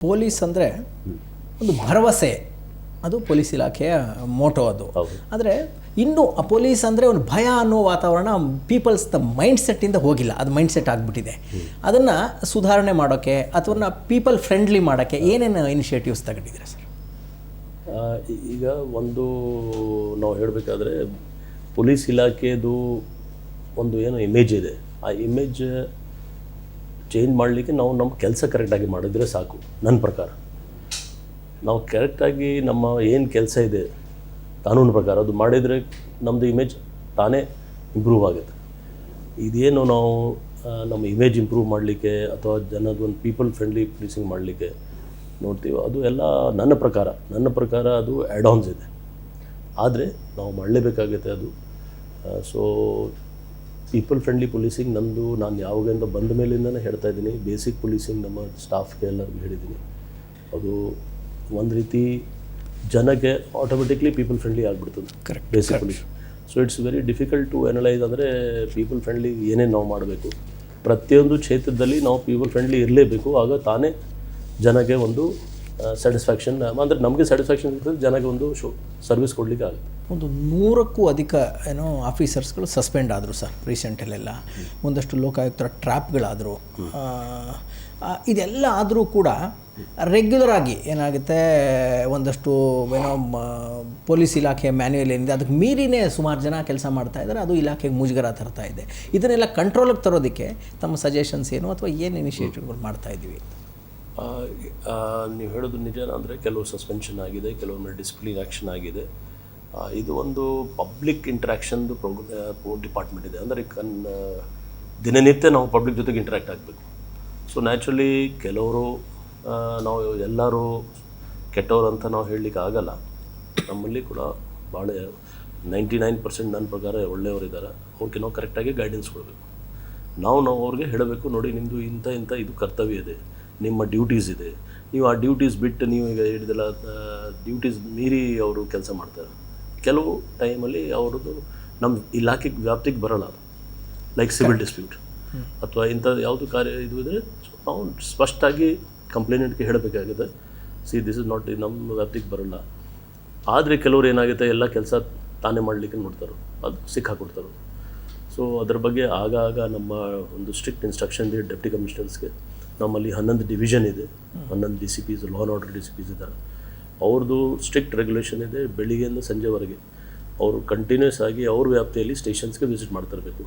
Police ಅಂದರೆ ಒಂದು ಭರವಸೆ, ಅದು ಪೊಲೀಸ್ ಇಲಾಖೆಯ ಮೋಟೋ ಅದು. ಆದರೆ ಇನ್ನೂ ಆ ಪೊಲೀಸ್ ಅಂದರೆ ಒಂದು ಭಯ ಅನ್ನೋ ವಾತಾವರಣ ಪೀಪಲ್ಸ್ ಮೈಂಡ್ ಸೆಟ್ಟಿಂದ ಹೋಗಿಲ್ಲ, ಅದು ಮೈಂಡ್ ಸೆಟ್ ಆಗಿಬಿಟ್ಟಿದೆ. ಅದನ್ನು ಸುಧಾರಣೆ ಮಾಡೋಕ್ಕೆ ಅಥವಾ ಪೀಪಲ್ ಫ್ರೆಂಡ್ಲಿ ಮಾಡೋಕ್ಕೆ ಏನೇನು ಇನಿಷಿಯೇಟಿವ್ಸ್ ತಗೊಂಡಿದ್ದೀರಾ ಸರ್? ಈಗ ಒಂದು ನಾವು ಹೇಳಬೇಕಾದ್ರೆ ಪೊಲೀಸ್ ಇಲಾಖೆದು ಒಂದು ಏನು ಇಮೇಜ್ ಇದೆ, ಆ ಇಮೇಜ್ ಚೇಂಜ್ ಮಾಡಲಿಕ್ಕೆ ನಾವು ನಮ್ಮ ಕೆಲಸ ಕರೆಕ್ಟಾಗಿ ಮಾಡಿದರೆ ಸಾಕು. ನನ್ನ ಪ್ರಕಾರ ನಾವು ಕರೆಕ್ಟಾಗಿ ನಮ್ಮ ಏನು ಕೆಲಸ ಇದೆ ಕಾನೂನು ಪ್ರಕಾರ ಅದು ಮಾಡಿದರೆ ನಮ್ಮದು ಇಮೇಜ್ ತಾನೇ ಇಂಪ್ರೂವ್ ಆಗುತ್ತೆ. ಇದೇನು ನಾವು ನಮ್ಮ ಇಮೇಜ್ ಇಂಪ್ರೂವ್ ಮಾಡಲಿಕ್ಕೆ ಅಥವಾ ಜನದ ಒಂದು ಪೀಪಲ್ ಫ್ರೆಂಡ್ಲಿ ಪೊಲೀಸಿಂಗ್ ಮಾಡಲಿಕ್ಕೆ ನೋಡ್ತೀವಿ, ಅದು ಎಲ್ಲ ನನ್ನ ಪ್ರಕಾರ ಅದು ಆ್ಯಡ್ ಆನ್ಸ್ ಇದೆ. ಆದರೆ ನಾವು ಮಾಡಲೇಬೇಕಾಗುತ್ತೆ ಅದು. ಸೊ ಪೀಪಲ್ ಫ್ರೆಂಡ್ಲಿ ಪೊಲೀಸಿಂಗ್ ನಾನು ಯಾವಾಗಿಂದ ಬಂದ ಮೇಲಿಂದನೇ ಹೇಳ್ತಾ ಇದ್ದೀನಿ. ಬೇಸಿಕ್ ಪೊಲೀಸಿಂಗ್ ನಮ್ಮ ಸ್ಟಾಫ್ಗೆ ಎಲ್ಲರಿಗೂ ಹೇಳಿದ್ದೀನಿ. ಅದು ಒಂದು ರೀತಿ ಜನಕ್ಕೆ ಆಟೋಮೆಟಿಕ್ಲಿ ಪೀಪಲ್ ಫ್ರೆಂಡ್ಲಿ ಆಗಿಬಿಡ್ತದೆ basic police. So it's very difficult to analyse. ಅಂದರೆ ಪೀಪಲ್ ಫ್ರೆಂಡ್ಲಿ ಏನೇನು ನಾವು ಮಾಡಬೇಕು, ಪ್ರತಿಯೊಂದು ಕ್ಷೇತ್ರದಲ್ಲಿ ನಾವು ಪೀಪಲ್ ಫ್ರೆಂಡ್ಲಿ ಇರಲೇಬೇಕು. ಆಗ ತಾನೇ ಜನಕ್ಕೆ ಒಂದು ಸ್ಯಾಟಿಸ್ಫ್ಯಾಕ್ಷನ್, ಅಂದರೆ ನಮಗೆ ಸ್ಯಾಟಿಸ್ಫ್ಯಾಕ್ಷನ್ ಇರ್ತದೆ, ಜನಕ್ಕೆ ಒಂದು ಸರ್ವಿಸ್ ಕೊಡಲಿಕ್ಕೆ ಆಗುತ್ತೆ. ಒಂದು 100ಕ್ಕೂ ಅಧಿಕ ಆಫೀಸರ್ಸ್ಗಳು ಸಸ್ಪೆಂಡ್ ಆದರು ಸರ್ ರೀಸೆಂಟಲ್ಲೆಲ್ಲ. ಒಂದಷ್ಟು ಲೋಕಾಯುಕ್ತರ ಟ್ರ್ಯಾಪ್ಗಳಾದರು. ಇದೆಲ್ಲ ಆದರೂ ಕೂಡ ರೆಗ್ಯುಲರ್ ಆಗಿ ಏನಾಗುತ್ತೆ, ಒಂದಷ್ಟು ಪೊಲೀಸ್ ಇಲಾಖೆಯ ಮ್ಯಾನ್ಯುಯಲ್ ಏನಿದೆ ಅದಕ್ಕೆ ಮೀರಿನೇ ಸುಮಾರು ಜನ ಕೆಲಸ ಮಾಡ್ತಾ ಇದ್ದಾರೆ. ಅದು ಇಲಾಖೆಗೆ ಮುಜುಗರ ತರ್ತಾ ಇದೆ. ಇದನ್ನೆಲ್ಲ ಕಂಟ್ರೋಲಿಗೆ ತರೋದಕ್ಕೆ ತಮ್ಮ ಸಜೆಷನ್ಸ್ ಏನು ಅಥವಾ ಏನು ಇನಿಷಿಯೇಟಿವ್ಗಳು ಮಾಡ್ತಾ ಇದ್ದೀವಿ? ನೀವು ಹೇಳೋದು ನಿಜ. ಅಂದರೆ ಕೆಲವು ಸಸ್ಪೆನ್ಷನ್ ಆಗಿದೆ, ಕೆಲವೊಮ್ಮೆ ಡಿಸಿಪ್ಲಿನ್ ಆ್ಯಕ್ಷನ್ ಆಗಿದೆ. ಇದು ಒಂದು ಪಬ್ಲಿಕ್ ಇಂಟ್ರ್ಯಾಕ್ಷನ್ದು ಡಿಪಾರ್ಟ್ಮೆಂಟ್ ಇದೆ. ಅಂದರೆ ದಿನನಿತ್ಯ ನಾವು ಪಬ್ಲಿಕ್ ಜೊತೆಗೆ ಇಂಟ್ರ್ಯಾಕ್ಟ್ ಆಗಬೇಕು. ಸೊ ನ್ಯಾಚುರಲಿ ಕೆಲವರು ನಾವು ಎಲ್ಲರೂ ಕೆಟ್ಟವರು ಅಂತ ನಾವು ಹೇಳಲಿಕ್ಕೆ ಆಗಲ್ಲ. ನಮ್ಮಲ್ಲಿ ಕೂಡ ಭಾಳ 99% ನನ್ನ ಪ್ರಕಾರ ಒಳ್ಳೆಯವರಿದ್ದಾರೆ. ಅವ್ರಿಗೆ ನಾವು ಕರೆಕ್ಟಾಗಿ ಗೈಡೆನ್ಸ್ ಕೊಡಬೇಕು. ನಾವು ಅವ್ರಿಗೆ ಹೇಳಬೇಕು, ನೋಡಿ ನಿಮ್ಮದು ಇಂಥ ಇದು ಕರ್ತವ್ಯ ಇದೆ, ನಿಮ್ಮ ಡ್ಯೂಟೀಸ್ ಇದೆ, ನೀವು ಆ ಡ್ಯೂಟೀಸ್ ಬಿಟ್ಟು ನೀವು ಈಗ ಹೇಳಿದೆಲ್ಲ ಡ್ಯೂಟೀಸ್ ಮೀರಿ ಅವರು ಕೆಲಸ ಮಾಡ್ತಾರೆ. ಕೆಲವು ಟೈಮಲ್ಲಿ ಅವ್ರದ್ದು ನಮ್ಮ ಇಲಾಖೆಗೆ ವ್ಯಾಪ್ತಿಗೆ ಬರೋಲ್ಲ. ಅದು ಲೈಕ್ ಸಿವಿಲ್ ಡಿಸ್ಪ್ಯೂಟ್ ಅಥವಾ ಇಂಥ ಯಾವುದು ಕಾರ್ಯ ಇದು ಇದ್ದರೆ ನಾವು ಸ್ಪಷ್ಟವಾಗಿ ಕಂಪ್ಲೇಂಟ್ಗೆ ಹೇಳಬೇಕಾಗಿದೆ, ದಿಸ್ ಇಸ್ ನಾಟ್, ನಮ್ಮ ವ್ಯಾಪ್ತಿಗೆ ಬರೋಲ್ಲ. ಆದರೆ ಕೆಲವರು ಏನಾಗುತ್ತೆ, ಎಲ್ಲ ಕೆಲಸ ತಾನೇ ಮಾಡಲಿಕ್ಕೆ ನೋಡ್ತಾರೆ, ಅದು ಸಿಕ್ಕಾಕೊಡ್ತಾರೆ. ಸೊ ಅದ್ರ ಬಗ್ಗೆ ಆಗಾಗ ನಮ್ಮ ಒಂದು ಸ್ಟ್ರಿಕ್ಟ್ ಇನ್ಸ್ಟ್ರಕ್ಷನ್ ಇದೆ ಡೆಪ್ಟಿ ಕಮಿಷನರ್ಸ್ಗೆ. ನಮ್ಮಲ್ಲಿ 11 ಡಿವಿಷನ್ ಇದೆ, 11 DCPs, law and order DCPs ಇದ್ದಾರೆ. ಅವ್ರದ್ದು ಸ್ಟ್ರಿಕ್ಟ್ ರೆಗ್ಯುಲೇಷನ್ ಇದೆ. ಬೆಳಿಗ್ಗೆಯಿಂದ ಸಂಜೆವರೆಗೆ ಅವರು ಕಂಟಿನ್ಯೂಸ್ ಆಗಿ ಅವ್ರ ವ್ಯಾಪ್ತಿಯಲ್ಲಿ ಸ್ಟೇಷನ್ಸ್ಗೆ ವಿಸಿಟ್ ಮಾಡ್ತಿರಬೇಕು.